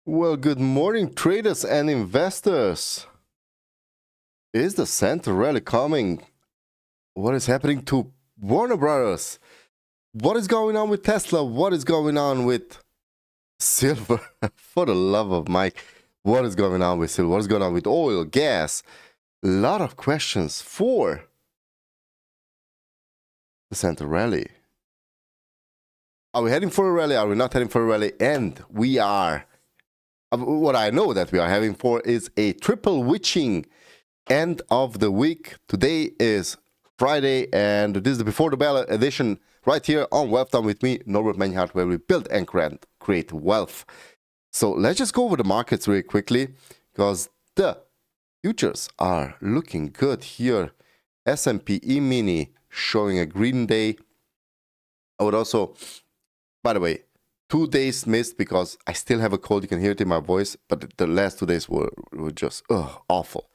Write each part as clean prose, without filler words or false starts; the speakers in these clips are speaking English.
Well, good morning, traders and investors. Is the Santa rally coming? What is happening to Warner Brothers? What is going on with Tesla? What is going on with silver? For the love of Mike, what is going on with silver? What is going on with oil, gas? A lot of questions for the Santa rally. Are we heading for a rally? Are we not heading for a rally? And we are. What I know that we are having for is a triple witching end of the week. Today is Friday, and this is the Before the Bell edition right here on wealthdome with me, Norbert Menhart, where we build and create wealth. So let's just go over the markets really quickly, because the futures are looking good here. S&P E-mini showing a green day. I would also, by the way, 2 days missed because I still have a cold. You can hear it in my voice, but the last 2 days were just awful.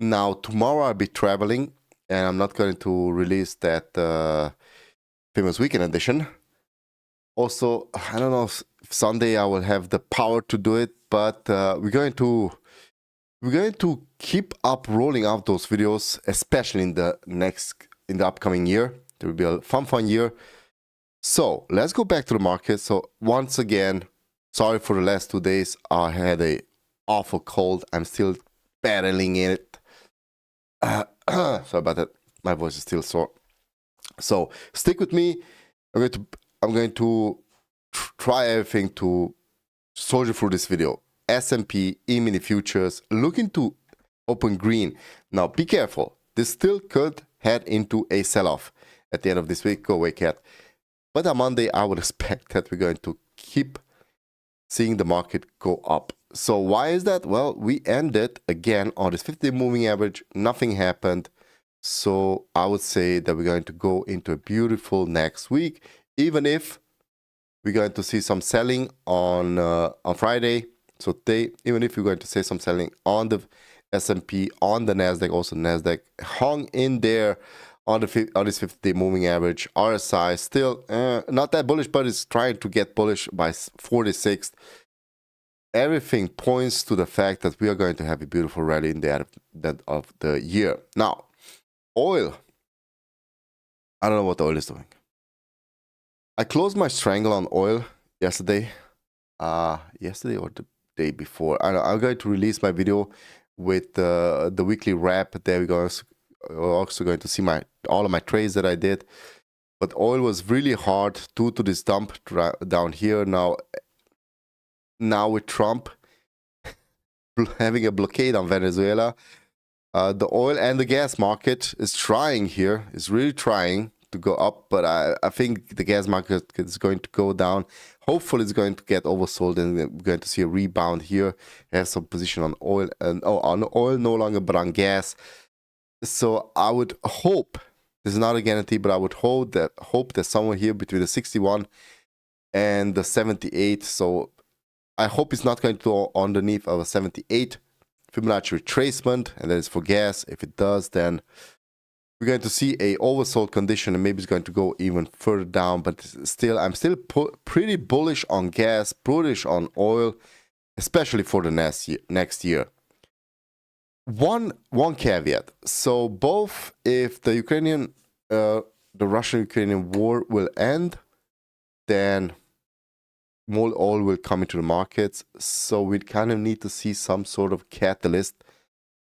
Now, tomorrow I'll be traveling, and I'm not going to release that famous weekend edition. Also, I don't know if Sunday I will have the power to do it, but we're going to keep up rolling out those videos, especially in the upcoming year. There will be a fun year. So let's go back to the market. So once again, sorry for the last 2 days. I had a awful cold. I'm still battling it. Sorry about that. My voice is still sore. So stick with me. I'm going to try everything to soldier through this video. S&P E-mini futures looking to open green. Now be careful. This still could head into a sell-off at the end of this week. Go away, cat. But on Monday, I would expect that we're going to keep seeing the market go up. So why is that? Well, we ended again on this 50-day moving average. Nothing happened. So I would say that we're going to go into a beautiful next week, even if we're going to see some selling on Friday. So today, even if we're going to see some selling on the S&P, on the Nasdaq, also Nasdaq hung in there on this 50-day moving average. RSI still not that bullish, but it's trying to get bullish by 46th. Everything points to the fact that we are going to have a beautiful rally in the end of the year. Now, oil. I don't know what oil is doing. I closed my strangle on oil yesterday. Yesterday or the day before. I'm going to release my video with the weekly wrap. There we go. We're also going to see all of my trades that I did, but oil was really hard due to this dump down here. Now with Trump having a blockade on Venezuela, the oil and the gas market is really trying to go up, but I think the gas market is going to go down. Hopefully it's going to get oversold, and we're going to see a rebound here. I have some position on oil, and on oil no longer, but on gas. So I would hope, this is not a guarantee, but I would hope that somewhere here between the 61 and the 78. So I hope it's not going to go underneath of a 78 Fibonacci retracement, and that is for gas. If it does, then we're going to see a oversold condition, and maybe it's going to go even further down. But still, I'm still pretty bullish on gas, bullish on oil, especially for the next year. One caveat. So both, if the Russian-Ukrainian war will end, then more oil will come into the markets. So we kind of need to see some sort of catalyst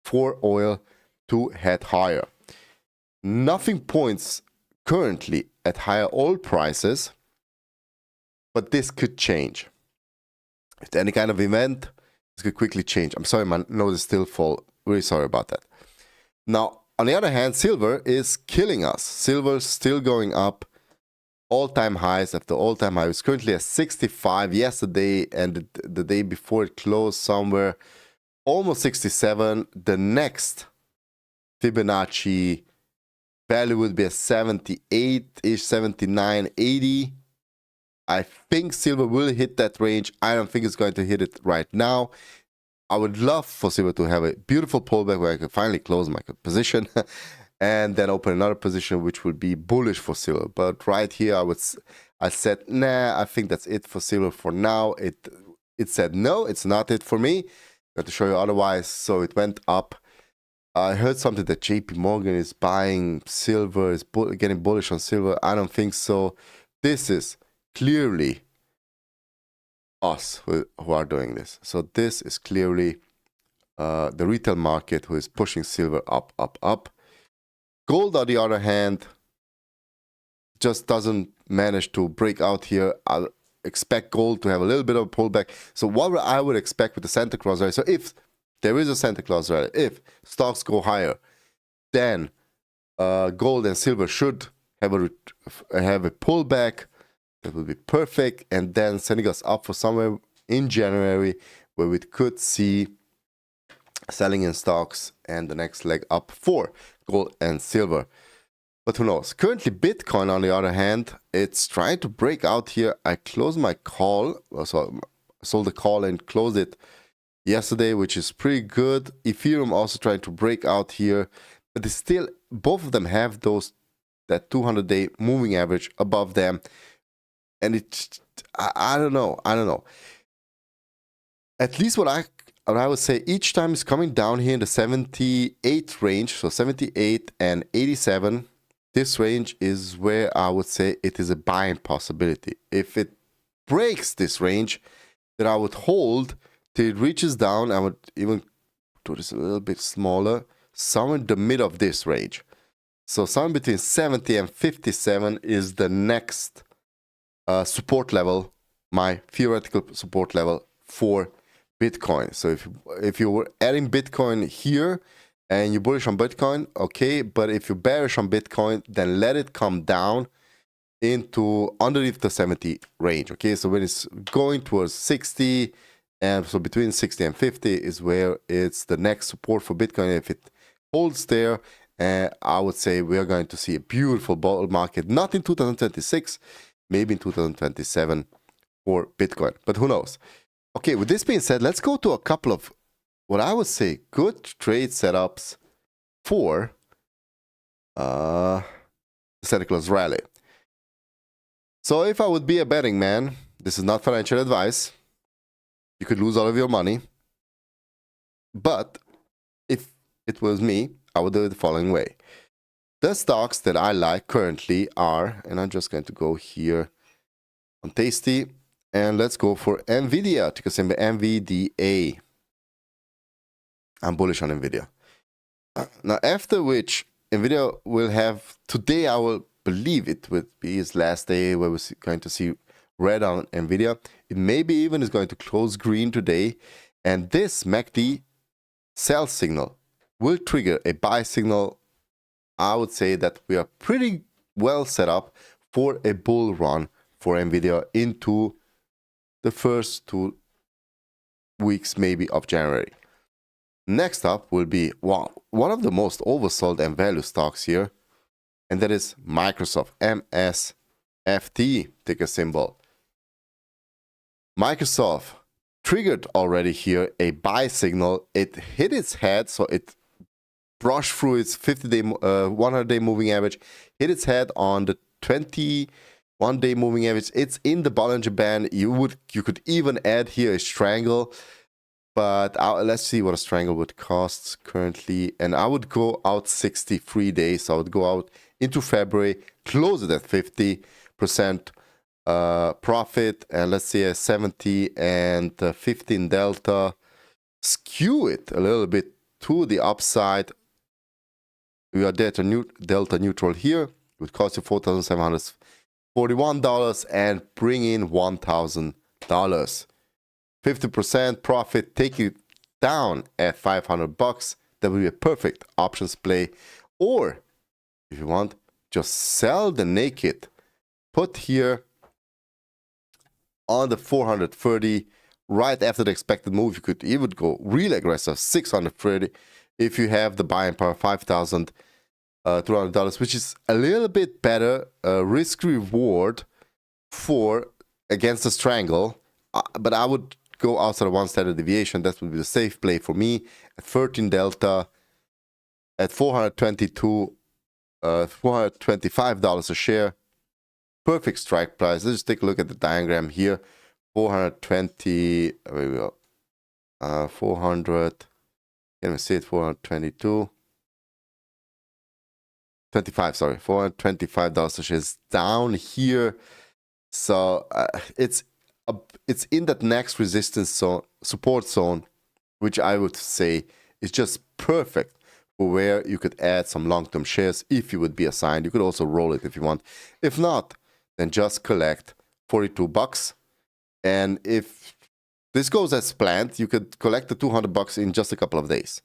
for oil to head higher. Nothing points currently at higher oil prices, but this could change. If any kind of event, this could quickly change. I'm sorry, my nose is still full. Really sorry about that. Now, on the other hand, silver is killing us. Silver's still going up. All-time highs after all-time high. It's currently at 65 yesterday, and the day before it closed somewhere almost 67. The next Fibonacci value would be a 78-ish, 79, 80. I think silver will hit that range. I don't think it's going to hit it right now. I would love for silver to have a beautiful pullback where I can finally close my position and then open another position which would be bullish for silver. But right here, I said, nah, I think that's it for silver for now. it said, no, it's not it for me. Got to show you otherwise. So it went up. I heard something that JP Morgan is buying silver, is getting bullish on silver. I don't think so. This is clearly us who are doing this. So this is clearly the retail market who is pushing silver up, up, up. Gold, on the other hand, just doesn't manage to break out here. I expect gold to have a little bit of a pullback. So what I would expect with the Santa Claus rally, so if there is a Santa Claus rally, if stocks go higher, then gold and silver should have a pullback. That would be perfect, and then sending us up for somewhere in January where we could see selling in stocks and the next leg up for gold and silver. But who knows? Currently, Bitcoin, on the other hand, it's trying to break out here. I closed my call, so I sold the call and closed it yesterday, which is pretty good. Ethereum also trying to break out here, but it's still, both of them have that 200-day moving average above them. And I don't know. At least what I would say, each time is coming down here in the 78 range, so 78 and 87. This range is where I would say it is a buying possibility. If it breaks this range, then I would hold till it reaches down. I would even do this a little bit smaller, somewhere in the middle of this range. So somewhere between 70 and 57 is the next support level, my theoretical support level for Bitcoin. So if you were adding Bitcoin here and you're bullish on Bitcoin, okay, but if you're bearish on Bitcoin, then let it come down into underneath the 70 range, okay? So when it's going towards 60, and so between 60 and 50 is where it's the next support for Bitcoin. If it holds there, I would say we're going to see a beautiful bull market, not in 2026, maybe in 2027 for Bitcoin, but who knows? Okay, with this being said, let's go to a couple of what I would say good trade setups for the Santa Claus rally. So if I would be a betting man, this is not financial advice. You could lose all of your money. But if it was me, I would do it the following way. The stocks that I like currently are, and I'm just going to go here on Tasty, and let's go for NVIDIA, ticker symbol NVDA. I'm bullish on NVIDIA. Now, after which, NVIDIA will have, today I will believe it would be his last day where we're going to see red on NVIDIA. It maybe even is going to close green today. And this MACD sell signal will trigger a buy signal. I would say that we are pretty well set up for a bull run for NVIDIA into the first 2 weeks maybe of January. Next up will be one of the most oversold and value stocks here, and that is Microsoft, MSFT ticker symbol. Microsoft triggered already here a buy signal. It hit its head, so it brushed through its 50-day, 100-day moving average, hit its head on the 21-day moving average. It's in the Bollinger Band. You could even add here a strangle, but let's see what a strangle would cost currently. And I would go out 63 days. So I would go out into February, close it at 50% profit, and let's say a 70 and 15 delta, skew it a little bit to the upside. We are delta neutral here. It would cost you $4,741 and bring in $1,000. 50% profit, take it down at $500. That would be a perfect options play. Or if you want, just sell the naked. Put here on the 430 right after the expected move. You could even go really aggressive, 630 if you have the buying power, $5,200, which is a little bit better risk reward for against the strangle. But I would go outside of one standard deviation. That would be the safe play for me at 13 delta at $425 a share. Perfect strike price. Let's just take a look at the diagram here 420, there we go. 400, can we see it? 422. 25, sorry, $425 a share is down here. So it's in that next resistance zone, support zone, which I would say is just perfect for where you could add some long-term shares if you would be assigned. You could also roll it if you want. If not, then just collect $42. And if this goes as planned, you could collect the $200 in just a couple of days.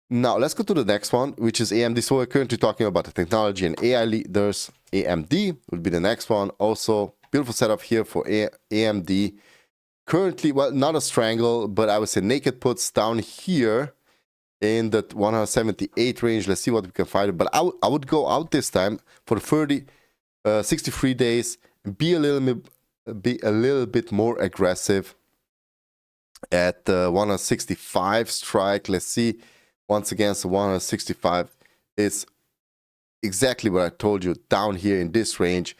Now, let's go to the next one, which is AMD. So we're currently talking about the technology and AI leaders. AMD will be the next one. Also, beautiful setup here for AMD. Currently, well, not a strangle, but I would say naked puts down here in the 178 range. Let's see what we can find. But I would go out this time for 63 days, be a little bit more aggressive at 165 strike. Let's see. Once again, so 165 is exactly what I told you, down here in this range.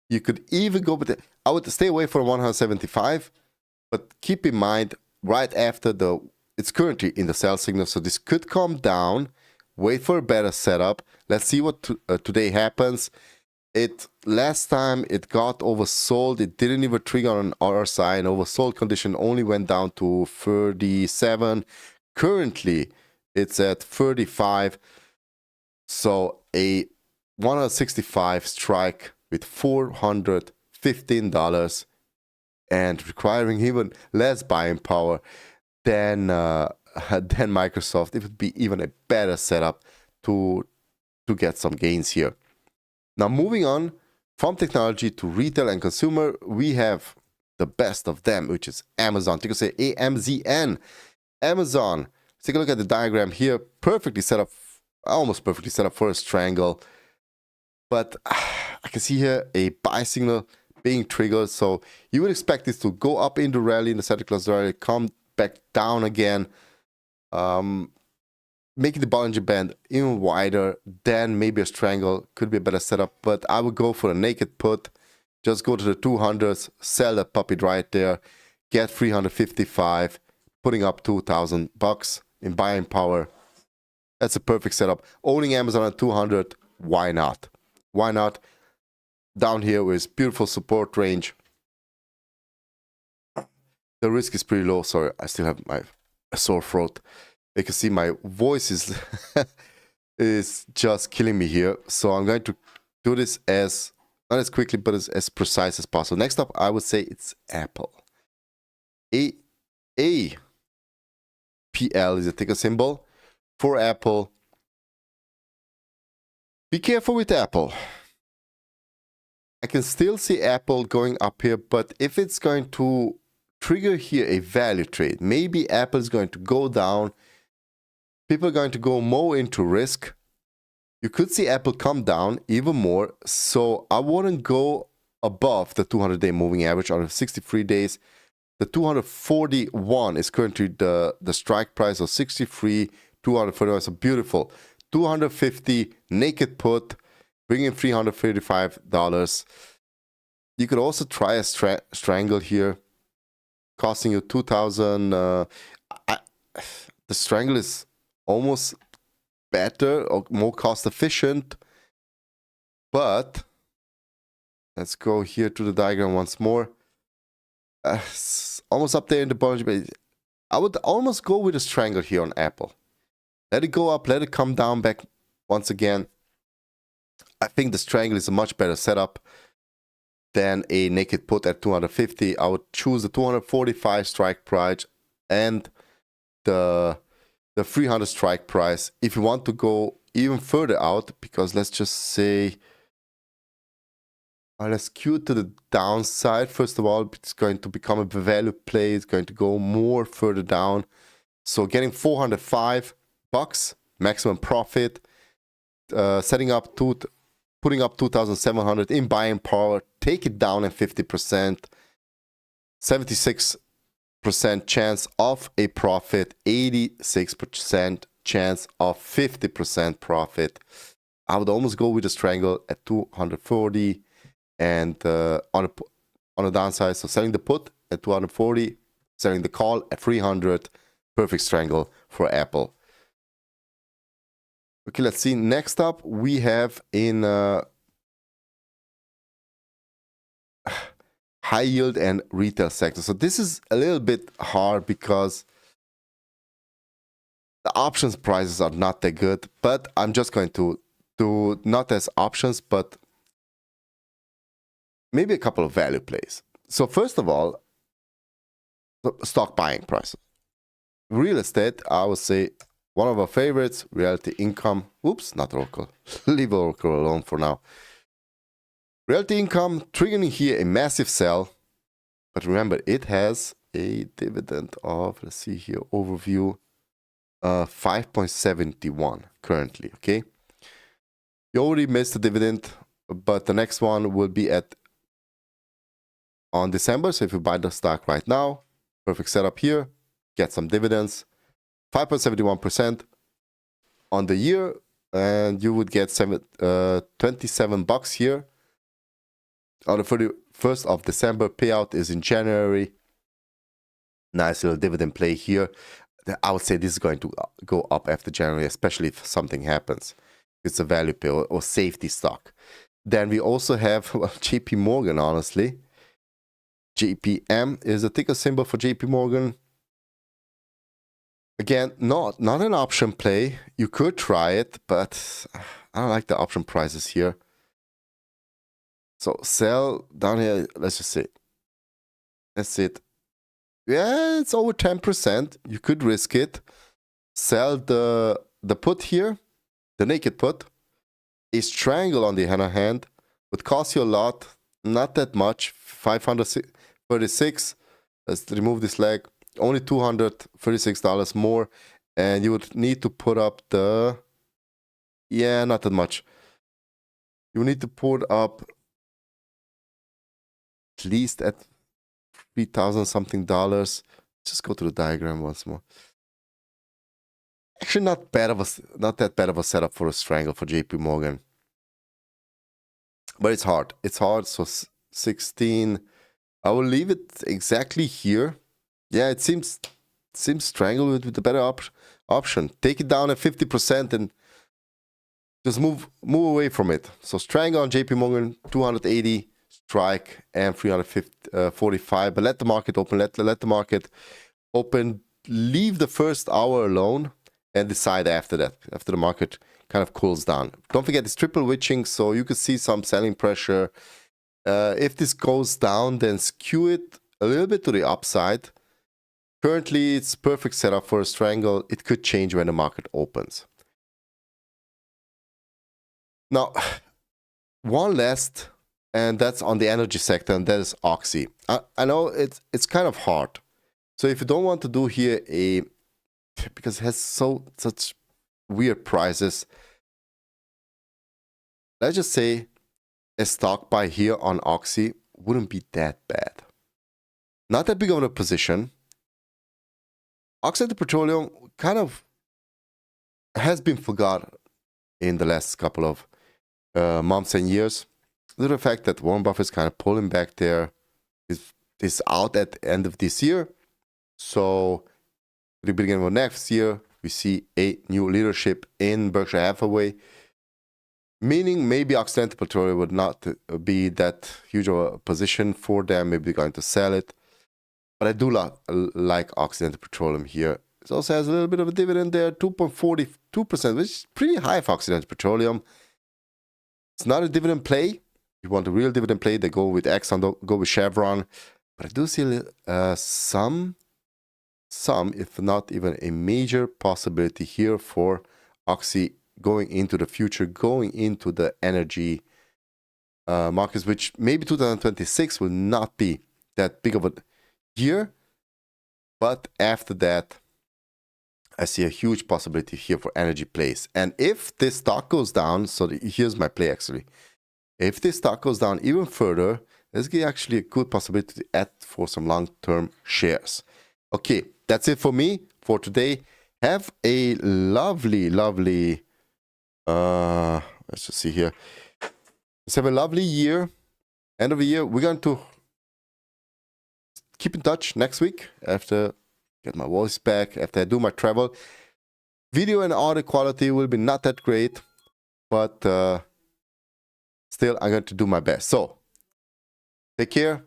You could even go with it. I would stay away from 175, but keep in mind, right after it's currently in the sell signal, so this could come down, wait for a better setup. Let's see what today happens. Last time it got oversold, it didn't even trigger on our side. Oversold condition only went down to 37. Currently, it's at 35. So a 165 strike with $415 and requiring even less buying power than Microsoft. It would be even a better setup to get some gains here. Now, moving on from technology to retail and consumer, we have the best of them, which is Amazon. You can say AMZN. Amazon. Take a look at the diagram here. Perfectly set up, almost perfectly set up for a strangle. But I can see here a buy signal being triggered. So you would expect this to go up in the rally, in the Santa Claus rally, come back down again, making the Bollinger Band even wider. Then maybe a strangle could be a better setup. But I would go for a naked put. Just go to the 200s, sell that puppy right there, get 355, putting up $2,000 in buying power. That's a perfect setup. Owning Amazon at 200, why not? Why not? Down here with beautiful support range. The risk is pretty low. Sorry, I still have my sore throat. You can see my voice is just killing me here. So I'm going to do this not as quickly, but as precise as possible. Next up, I would say it's Apple. APL is a ticker symbol for Apple. Be careful with Apple. I can still see Apple going up here, but if it's going to trigger here a value trade, maybe Apple is going to go down. People are going to go more into risk. You could see Apple come down even more. So I wouldn't go above the 200-day moving average on 63 days. The 241 is currently the strike price of 63, 241. So beautiful. 250 naked put, bringing $335. You could also try a strangle here, costing you $2,000. The strangle is almost better or more cost efficient, but let's go here to the diagram once more. Almost up there in the Bollinger Band. I would almost go with a strangle here on Apple. Let it go up, let it come down back once again. I think the strangle is a much better setup than a naked put at 250. I would choose the 245 strike price and the 300 strike price if you want to go even further out, because let's just say, let's skew to the downside. First of all, it's going to become a value play. It's going to go more further down. So getting $405 maximum profit, setting up putting up 2,700 in buying power, take it down at 50%, 76% chance of a profit, 86% chance of 50% profit. I would almost go with a strangle at 240 and on the downside, so selling the put at 240, selling the call at 300. Perfect strangle for Apple. Okay, let's see. Next up, we have in high yield and retail sector. So this is a little bit hard because the options prices are not that good, but I'm just going to do not as options, but maybe a couple of value plays. So first of all, stock buying prices. Real estate, I would say one of our favorites, realty income. Oops, not Oracle. Leave Oracle alone for now. Realty income triggering here a massive sell. But remember, it has a dividend of, let's see here, overview, 5.71 currently, okay? You already missed the dividend, but the next one will be on December. So if you buy the stock right now, perfect setup here, get some dividends, 5.71% on the year, and you would get 27 bucks here. On the 31st of December, payout is in January. Nice little dividend play here. I would say this is going to go up after January, especially if something happens. It's a value play or safety stock. Then we also have, well, JP Morgan, honestly. JPM is a ticker symbol for JP Morgan. Again, not an option play. You could try it, but I don't like the option prices here. So sell down here, let's just say, that's it. Yeah, it's over 10%. You could risk it. Sell the put here, the naked put. A strangle on the other hand would cost you a lot, not that much, 536. Let's remove this leg. Only $236 more, and you would need to put up the, yeah, not that much. You need to put up at least at $3,000 something. Just go to the diagram once more. Actually, not that bad of a setup for a strangle for JP Morgan, but it's hard. It's hard. So 16. I will leave it exactly here. Yeah, it seems strangle with the better option. Take it down at 50% and just move away from it. So strangle on JP Morgan, 280, strike, and 345. But let the market open. Let the market open. Leave the first hour alone and decide after that. After the market kind of cools down. Don't forget it's triple witching, so you could see some selling pressure. If this goes down, then skew it a little bit to the upside. Currently, it's perfect setup for a strangle. It could change when the market opens. Now, one last, and that's on the energy sector, and that is Oxy. I know it's kind of hard. So if you don't want to do here because it has such weird prices, let's just say a stock buy here on Oxy wouldn't be that bad. Not that big of a position. Occidental Petroleum kind of has been forgotten in the last couple of months and years. Due to the fact that Warren Buffett is kind of pulling back there, is out at the end of this year. So at the beginning of next year, we see a new leadership in Berkshire Hathaway, meaning maybe Occidental Petroleum would not be that huge of a position for them. Maybe they're going to sell it. But I do like Occidental Petroleum here. It also has a little bit of a dividend there, 2.42%, which is pretty high for Occidental Petroleum. It's not a dividend play. You want a real dividend play, they go with Exxon, go with Chevron. But I do see some, if not even a major possibility here for Oxy going into the future, going into the energy markets, which maybe 2026 will not be that big of a year, but after that I see a huge possibility here for energy plays. And if this stock goes down, so here's my play actually, if this stock goes down even further, there's actually a good possibility to add for some long-term shares. Okay, that's it for me for today. Have a lovely let's just see here, let's have a lovely year, end of the year. We're going to keep in touch next week after get my voice back, after I do my travel. Video and audio quality will be not that great, but still I'm going to do my best. So take care.